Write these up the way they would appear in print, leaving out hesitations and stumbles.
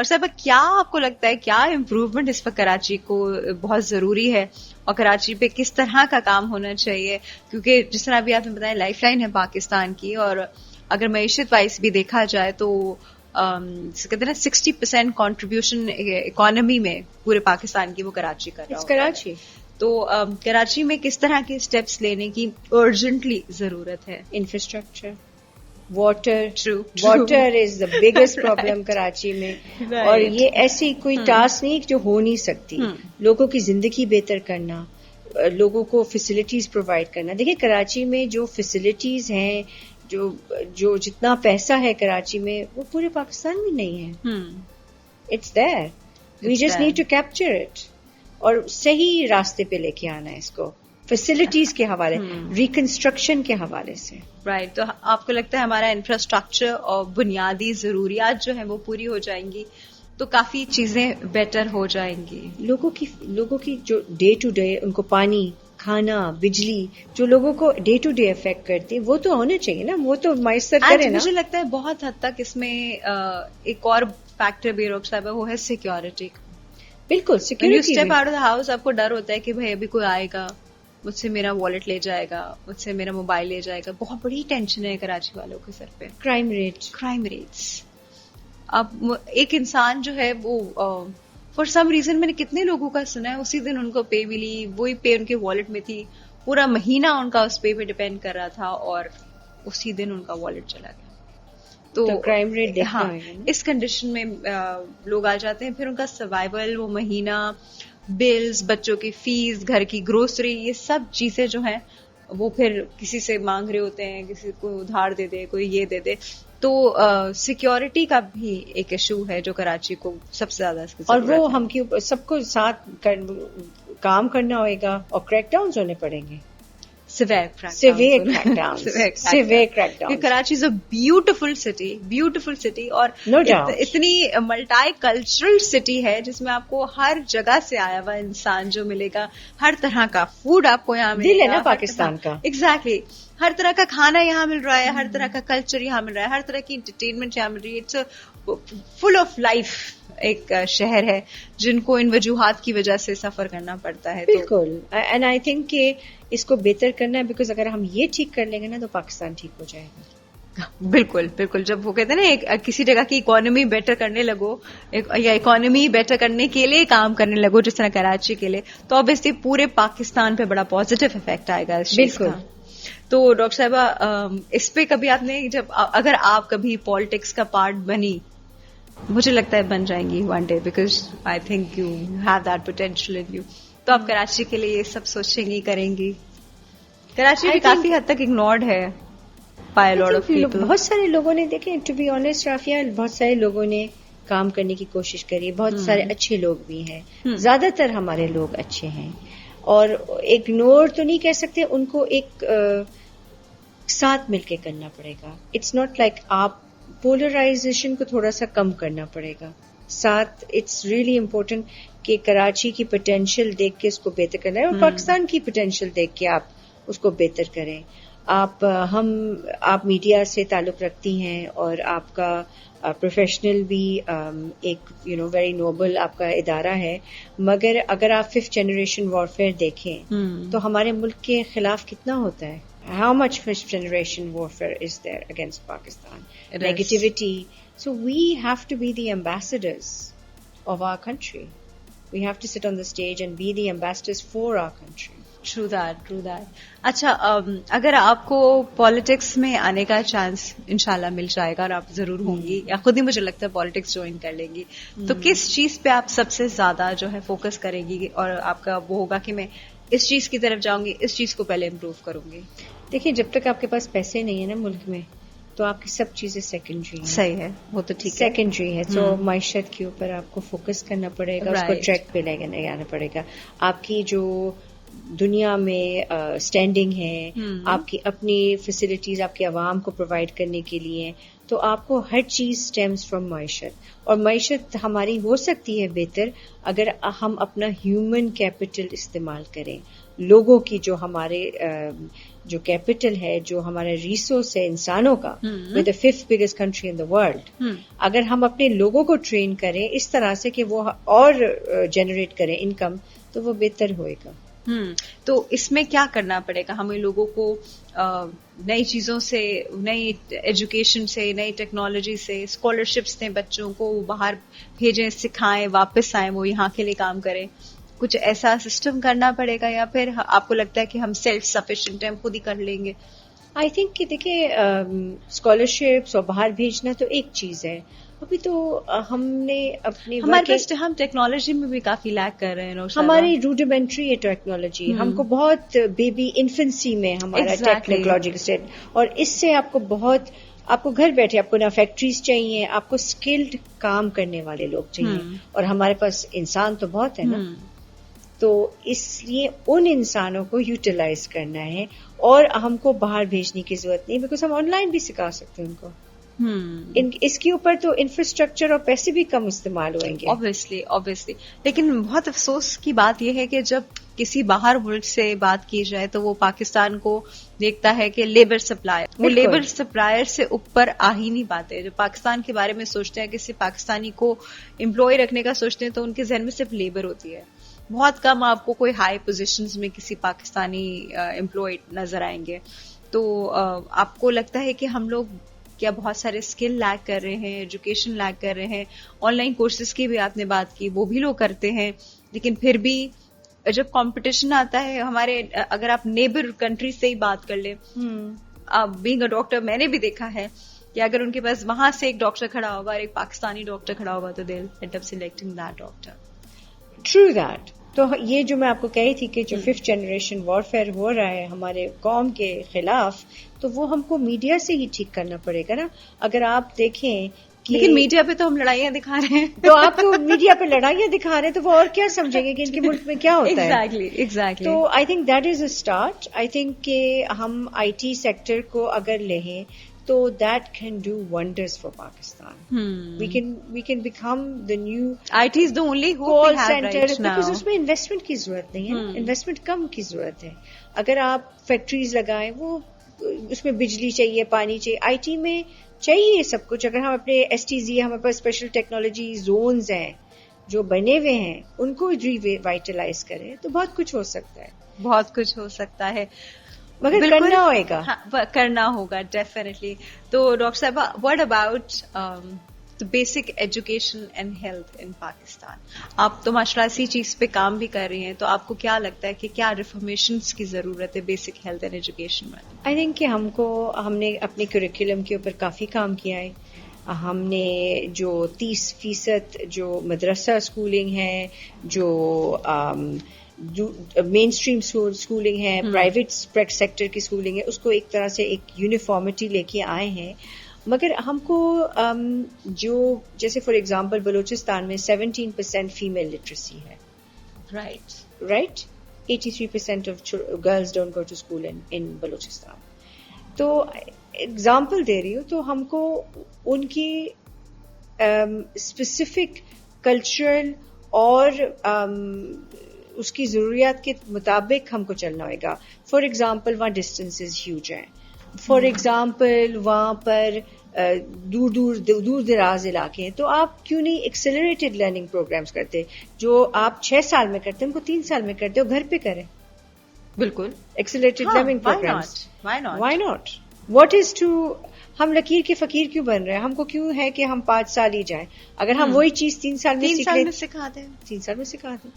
اور صاحبہ کیا آپ کو لگتا ہے کیا امپروومنٹ اس وقت کراچی کو بہت ضروری ہے اور کراچی پہ کس طرح کا کام ہونا چاہیے؟ کیونکہ جس طرح ابھی آپ نے بتایا لائف لائن ہے پاکستان کی، اور اگر معیشت وائز بھی دیکھا جائے تو کہتے ہیں 60% کنٹریبیوشن اکانومی میں پورے پاکستان کی وہ کراچی کر رہا ہے. کراچی تو کراچی میں کس طرح کے اسٹیپس لینے کی ارجنٹلی ضرورت ہے؟ Infrastructure, water. True. Water is the biggest problem Karachi میں. اور یہ ایسی کوئی ٹاسک نہیں جو ہو نہیں سکتی. لوگوں کی زندگی بہتر کرنا، لوگوں کو فیسلٹیز پرووائڈ کرنا. دیکھیں کراچی میں جو فیسلٹیز ہیں، جو جتنا پیسہ ہے کراچی میں، وہ پورے پاکستان میں نہیں ہے. It's there, we just need to capture it اور صحیح راستے پہ لے کے آنا ہے اس کو، فیسلٹیز کے حوالے، ریکنسٹرکشن کے حوالے سے. رائٹ. تو آپ کو لگتا ہے ہمارا انفراسٹرکچر اور بنیادی ضروریات جو ہیں وہ پوری ہو جائیں گی تو کافی چیزیں بیٹر ہو جائیں گی؟ لوگوں کی جو ڈے ٹو ڈے، ان کو پانی، کھانا، بجلی، جو لوگوں کو ڈے ٹو ڈے افیکٹ کرتی ہے، وہ تو ہونا چاہیے نا، وہ تو میسر کرے نا. مجھے لگتا ہے بہت حد تک اس میں ایک اور فیکٹر بھی روک صاحب وہ ہے سیکیورٹی. بالکل security. Step out of the house آپ کو ڈر ہوتا ہے کہ بھائی ابھی کوئی آئے گا، مجھ سے میرا والیٹ لے جائے گا، مجھ سے میرا موبائل لے جائے گا. بہت بڑی ٹینشن ہے کراچی والوں کے سر پہ. Crime rates. اب ایک انسان جو ہے وہ فار سم ریزن، میں نے کتنے لوگوں کا سنا ہے اسی دن ان کو پے ملی، وہی پے ان کے والیٹ میں تھی، پورا مہینہ ان کا اس پے پہ ڈیپینڈ کر رہا تھا اور اسی دن ان کا والیٹ چلا گیا. تو کرائم ریٹ ہاں اس کنڈیشن میں لوگ آ جاتے ہیں. پھر ان کا سروائیول، وہ مہینہ، بلز، بچوں کی فیس، گھر کی گروسری، یہ سب چیزیں جو ہیں وہ پھر کسی سے مانگ رہے ہوتے ہیں، کسی کو ادھار دے دے، کوئی یہ دے دے. تو سیکیورٹی کا بھی ایک ایشو ہے جو کراچی کو سب سے زیادہ اس کی اور ضرورت وہ ہے. ہم کی سب کو ساتھ کام کرنا ہوئے گا اور کریک ڈاؤنز ہونے پڑیں گے. Severe crackdown. Karachi is a beautiful city اور No doubt. اتنی ملٹائی کلچرل سٹی ہے جس میں آپ کو ہر جگہ سے آیا ہوا انسان جو ملے گا، ہر طرح کا فوڈ آپ کو یہاں ملے گا. دل ہے نا پاکستان کا. ایگزیکٹلی. ہر طرح کا کھانا یہاں مل رہا ہے، ہر طرح کا کلچر یہاں مل رہا ہے، ہر طرح کی انٹرٹینمنٹ یہاں مل رہی ہے. اٹس فل آف لائف ایک شہر ہے جن کو ان وجوہات کی وجہ سے سفر کرنا پڑتا ہے. بالکل. اینڈ آئی تھنک کہ اس کو بہتر کرنا ہے، بیکاز اگر ہم یہ ٹھیک کر لیں گے نا تو پاکستان ٹھیک ہو جائے گا. بالکل بالکل. جب وہ کہتے ہیں نا کسی جگہ کی اکانومی بیٹر کرنے لگو یا اکانومی بیٹر کرنے کے لیے کام کرنے لگو جس طرح کراچی کے لیے، تو obviously پورے پاکستان پہ بڑا پازیٹو افیکٹ آئے گا اس چیز کا. تو ڈاکٹر صاحبہ اس پہ کبھی آپ نے اگر آپ کبھی پالیٹکس کا پارٹ بنی، مجھے لگتا ہے بن جائیں گی one day, because I think you have that potential in you, تو آپ کراچی کے لیے یہ سب سوچیں گی، کریں گی؟ کراچی بھی کافی حد تک اگنورڈ ہے بائی لاٹ آف پیپل. بہت سارے لوگوں نے دیکھیں، ٹو بی آنےسٹ رافیہ، بہت سارے لوگوں نے کام کرنے کی کوشش کری. بہت سارے اچھے لوگ بھی ہیں، زیادہ تر ہمارے لوگ اچھے ہیں، اور اگنور تو نہیں کہہ سکتے، ان کو ایک ساتھ مل کے کرنا پڑے گا. اٹس ناٹ لائک آپ پولرائزیشن کو تھوڑا سا کم کرنا پڑے گا ساتھ. اٹس ریئلی امپورٹنٹ کہ کراچی کی پوٹینشیل دیکھ کے اس کو بہتر کرنا ہے، اور پاکستان کی پوٹینشیل دیکھ کے آپ اس کو بہتر کریں. آپ میڈیا سے تعلق رکھتی ہیں اور آپ کا پروفیشنل بھی ایک ویری نوبل آپ کا ادارہ ہے، مگر اگر آپ 5th جنریشن وارفیئر دیکھیں تو ہمارے ملک کے خلاف کتنا ہوتا ہے. How much 5th generation warfare is there against Pakistan? Negativity. So we have to be the ambassadors of our country. We have to sit on the stage and be the ambassadors for our country. True that. اچھا، اگر آپ کو politics میں آنے کا chance انشاءاللہ مل جائے گا اور آپ ضرور ہوں گی، یا خود ہی مجھے لگتا ہے پالیٹکس جوائن کر لیں گی، تو کس چیز پہ آپ سب سے زیادہ جو ہے فوکس کریں گی اور آپ کا وہ ہوگا کہ میں اس چیز کی طرف جاؤں گی، اس چیز کو پہلے امپروو کروں گی؟ دیکھیں، جب تک آپ کے پاس پیسے نہیں ہیں نا ملک میں، تو آپ کی سب چیزیں سیکنڈری ہیں. صحیح ہے، وہ تو ٹھیک ہے، سیکنڈری ہے. تو معیشت کے اوپر آپ کو فوکس کرنا پڑے گا، اس کو ٹریک پہ لے جانا پڑے گا. آپ کی جو دنیا میں اسٹینڈنگ ہے، آپ کی اپنی فیسلٹیز آپ کے عوام کو پرووائڈ کرنے کے لیے، تو آپ کو ہر چیز اسٹیمز فرام معیشت. اور معیشت ہماری ہو سکتی ہے بہتر اگر ہم اپنا ہیومن کیپٹل استعمال کریں، لوگوں کی جو ہمارے جو کیپٹل ہے, جو ہمارا ریسورس ہے انسانوں کا, with the 5th biggest country in the world, اگر ہم اپنے لوگوں کو ٹرین کریں اس طرح سے کہ وہ اور جنریٹ کریں انکم, تو وہ بہتر ہوئے گا. تو اس میں کیا کرنا پڑے گا ہمیں لوگوں کو؟ نئی چیزوں سے, نئی ایجوکیشن سے, نئی ٹیکنالوجی سے, اسکالرشپس دیں بچوں کو, باہر بھیجیں, سکھائیں, واپس آئیں, وہ یہاں کے لیے کام کریں. کچھ ایسا سسٹم کرنا پڑے گا یا پھر آپ کو لگتا ہے کہ ہم سیلف سفیشینٹ ہیں, ہم خود ہی کر لیں گے؟ آئی تھنک کہ دیکھیے اسکالرشپس اور باہر بھیجنا تو ایک چیز ہے. ابھی تو ہم نے اپنی ہمارے پاس ہم ٹیکنالوجی میں بھی کافی لیک کر رہے ہیں. ہماری روڈیمنٹری ہے ٹیکنالوجی, ہم کو بہت بیبی انفنسی میں ہمارا ٹیکنالوجی سیٹ, اور اس سے آپ کو گھر بیٹھے آپ کو نہ فیکٹریز چاہیے, آپ کو اسکلڈ کام کرنے والے لوگ چاہیے, اور ہمارے پاس انسان تو بہت ہے نا. تو اس لیے ان انسانوں کو یوٹیلائز کرنا ہے, اور ہم کو باہر بھیجنے کی ضرورت نہیں, بیکاز ہم آن لائن بھی سکھا سکتے ہیں ان کو. اس کے اوپر تو انفراسٹرکچر اور پیسے بھی کم استعمال ہوئیں گے obviously. لیکن بہت افسوس کی بات یہ ہے کہ جب کسی باہر ملک سے بات کی جائے تو وہ پاکستان کو دیکھتا ہے کہ لیبر سپلائر, وہ لیبر سپلائر سے اوپر آ ہی نہیں پاتے. جب پاکستان کے بارے میں سوچتے ہیں, کسی پاکستانی کو امپلائی رکھنے کا سوچتے ہیں, تو ان کے ذہن میں صرف لیبر ہوتی ہے. بہت کم آپ کو کوئی ہائی پوزیشنز میں کسی پاکستانی امپلائی نظر آئیں گے. تو آپ کو لگتا ہے کہ ہم لوگ کیا بہت سارے اسکل لیک کر رہے ہیں, ایجوکیشن لیک کر رہے ہیں؟ آن لائن کورسز کی بھی آپ نے بات کی, وہ بھی لوگ کرتے ہیں, لیکن پھر بھی جب کمپٹیشن آتا ہے ہمارے, اگر آپ نیبر کنٹری سے ہی بات کر لیں, بینگ اے ڈاکٹر میں نے بھی دیکھا ہے کہ اگر ان کے پاس وہاں سے ایک ڈاکٹر کھڑا ہوگا اور ایک پاکستانی ڈاکٹر کھڑا ہوگا تو they will end up selecting that doctor. True that. تو یہ جو میں آپ کو کہی تھی کہ جو 5th جنریشن وارفیئر ہو رہا ہے ہمارے قوم کے خلاف, تو وہ ہم کو میڈیا سے ہی ٹھیک کرنا پڑے گا نا. اگر آپ دیکھیں لیکن میڈیا پہ تو ہم لڑائیاں دکھا رہے ہیں, تو آپ کو میڈیا پہ لڑائیاں دکھا رہے ہیں, تو وہ اور کیا سمجھیں گے کہ ان کے ملک میں کیا ہوتا ہے. ایگزیکٹلی. تو I think that is a start. I think کہ ہم آئی ٹی سیکٹر کو اگر لیں تو that can do wonders for Pakistan. We can become the new IT is the only hope call we have center, right now. because اس میں investment کی ضرورت نہیں ہے, انویسٹمنٹ کم کی ضرورت ہے. اگر آپ فیکٹریز لگائیں, وہ اس میں بجلی چاہیے, پانی چاہیے, آئی ٹی میں چاہیے سب کچھ. اگر ہم اپنے STZ, ہمارے پاس اسپیشل ٹیکنالوجی زونز ہیں جو بنے ہوئے ہیں, ان کو ریوائٹلائز کریں تو بہت کچھ ہو سکتا ہے. بہت کچھ ہو سکتا ہے, مگر کرنا ہوئے گا. کرنا ہوگا ڈیفینیٹلی. تو ڈاکٹر صاحبہ, what about the basic education and health in Pakistan? آپ تو ماشاء اللہ اسی چیز پہ کام بھی کر رہی ہیں, تو آپ کو کیا لگتا ہے کہ کیا ریفارمیشنز کی ضرورت ہے بیسک ہیلتھ اینڈ ایجوکیشن میں؟ آئی تھنک کہ ہم نے اپنے کریکولم کے اوپر کافی کام کیا ہے. ہم نے جو 30% جو مدرسہ اسکولنگ ہے, جو مین اسٹریم اسکولنگ ہے, پرائیویٹ سیکٹر کی اسکولنگ ہے, اس کو ایک طرح سے ایک یونیفارمٹی لے کے آئے ہیں. مگر ہم کو جو جیسے فار ایگزامپل بلوچستان میں 17% فیمیل لٹریسی ہے, right 83% of girls don't go to school in Balochistan. تو ایگزامپل دے رہی ہوں, تو ہم کو ان کی اسپیسیفک کلچرل اور اس کی ضروریات کے مطابق ہم کو چلنا ہوئے گا. فار ایگزامپل وہاں ڈسٹینسز ہیوج ہیں. فار ایگزامپل وہاں پر دور دراز علاقے ہیں, تو آپ کیوں نہیں ایکسلریٹڈ لرننگ پروگرامز کرتے؟ جو آپ 6 سال میں کرتے ہیں ان کو 3 سال میں کرتے ہو, گھر پہ کریں. بالکل accelerated learning programmes. Why not? What is to ہم لکیر کے فقیر کیوں بن رہے ہیں؟ ہم کو کیوں ہے کہ ہم 5 سال ہی جائیں؟ اگر ہم وہی چیز 3 سال میں سکھا دیں, 3 سال میں سکھا دیں.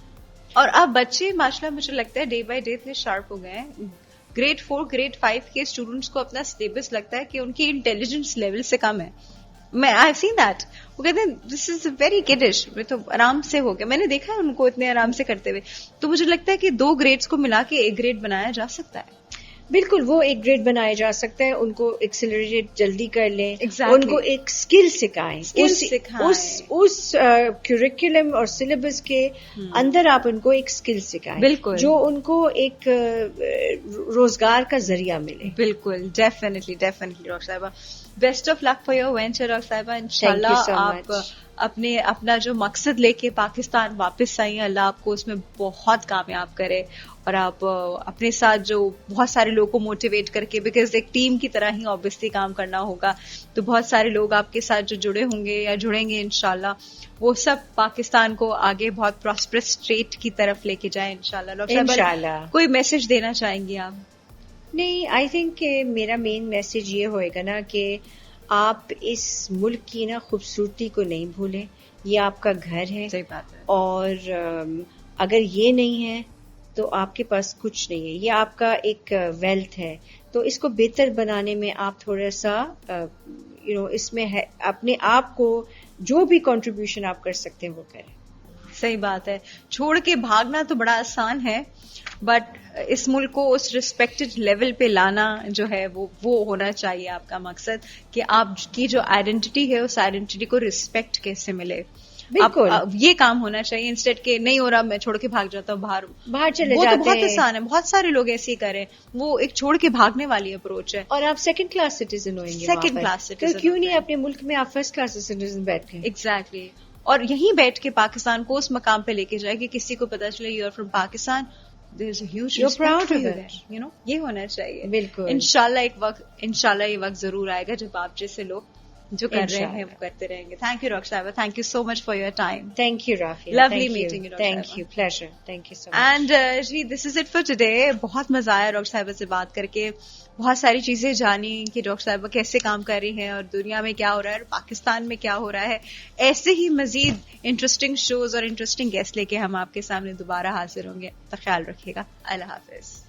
اور اب بچے ماشاء اللہ مجھے لگتا ہے ڈے بائی ڈے اتنے شارپ ہو گئے ہیں. گریڈ 4 گریڈ 5 کے اسٹوڈنٹس کو اپنا سلیبس لگتا ہے کہ ان کی انٹیلیجنس لیول سے کم ہے. میں آئی ہیو سین دیٹ. وہ کہتے ہیں دس از ویری کڈش, میں تو آرام سے ہو گیا. میں نے دیکھا ہے ان کو اتنے آرام سے کرتے ہوئے. تو مجھے لگتا ہے کہ 2 گریڈس کو ملا کے 1 گریڈ بنایا جا سکتا ہے. بالکل, وہ 1 گریڈ بنایا جا سکتا ہے. ان کو ایکسلریٹ جلدی کر لیں, ان کو ایک اسکل سکھائیں. اس کریکولم اور سلیبس کے اندر آپ ان کو ایک اسکل سکھائیں, بالکل, جو ان کو ایک روزگار کا ذریعہ ملے. بالکل, ڈیفینیٹلی ڈیفینیٹلی ڈاکٹر صاحبہ. Best of luck for your venture doctor صاحبہ. انشاءاللہ آپ اپنا جو مقصد لے کے پاکستان واپس آئی ہیں, اللہ آپ کو اس میں بہت کامیاب کرے, اور آپ اپنے ساتھ جو بہت سارے لوگوں کو موٹیویٹ کر کے, بیکاز ایک ٹیم کی طرح ہی آبویسلی کام کرنا ہوگا, تو بہت سارے لوگ آپ کے ساتھ جو جڑے ہوں گے یا جڑیں گے انشاءاللہ, وہ سب پاکستان کو آگے بہت پراسپرس اسٹیٹ کی طرف لے کے جائیں انشاءاللہ. انشاءاللہ کوئی میسج دینا چاہیں گی آپ؟ نہیں, آئی تھنک کہ میرا مین میسج یہ ہوئے گا نا کہ آپ اس ملک کی نا خوبصورتی کو نہیں بھولیں. یہ آپ کا گھر ہے. صحیح بات ہے. اور اگر یہ نہیں ہے تو آپ کے پاس کچھ نہیں ہے. یہ آپ کا ایک ویلتھ ہے, تو اس کو بہتر بنانے میں آپ تھوڑا سا اس میں اپنے آپ کو جو بھی کنٹریبیوشن آپ کر سکتے ہیں وہ کریں. صحیح بات ہے. چھوڑ کے بھاگنا تو بڑا آسان ہے, بٹ اس ملک کو اس ریسپیکٹڈ لیول پہ لانا جو ہے وہ ہونا چاہیے آپ کا مقصد, کہ آپ کی جو آئیڈینٹی ہے اس آئیڈینٹی کو ریسپیکٹ کیسے ملے. بالکل یہ کام ہونا چاہیے, انسٹیڈ کہ نہیں ہو رہا میں چھوڑ کے بھاگ جاتا ہوں باہر چلے وہ جاتے تو بہت ہیں. آسان ہے, بہت سارے لوگ ایسے ہی کریں, وہ ایک چھوڑ کے بھاگنے والی اپروچ ہے. اور آپ سیکنڈ کلاس سٹیزن ہوئیں گے. سیکنڈ کلاس سٹیزن کیوں نہیں اپنے ملک میں آپ فرسٹ کلاس سٹیزن بیٹھ کے. ایگزیکٹلی. اور یہیں بیٹھ کے پاکستان کو اس مقام پہ لے کے جائے کہ کسی کو پتا چلے you are from Pakistan, there is a huge respect for you there. You know, یہ ہونا چاہیے. بالکل. انشاءاللہ یہ وقت ضرور آئے گا جب آپ جیسے لوگ جو کر رہے ہیں وہ کرتے رہیں گے. تھینک یو ڈاکٹر صاحبہ, thank you so much for your time. Thank you Rafia. Lovely meeting you. Thank you, pleasure. Thank you so much. And جی this is it for today. بہت مزہ آیا ڈاکٹر صاحبہ سے بات کر کے, بہت ساری چیزیں جانی کہ ڈاکٹر صاحبہ کیسے کام کر رہی ہیں اور دنیا میں کیا ہو رہا ہے اور پاکستان میں کیا ہو رہا ہے. ایسے ہی مزید انٹرسٹنگ شوز اور انٹرسٹنگ گیسٹ لے کے ہم آپ کے سامنے دوبارہ حاضر ہوں گے. تو خیال رکھیے گا. اللہ حافظ.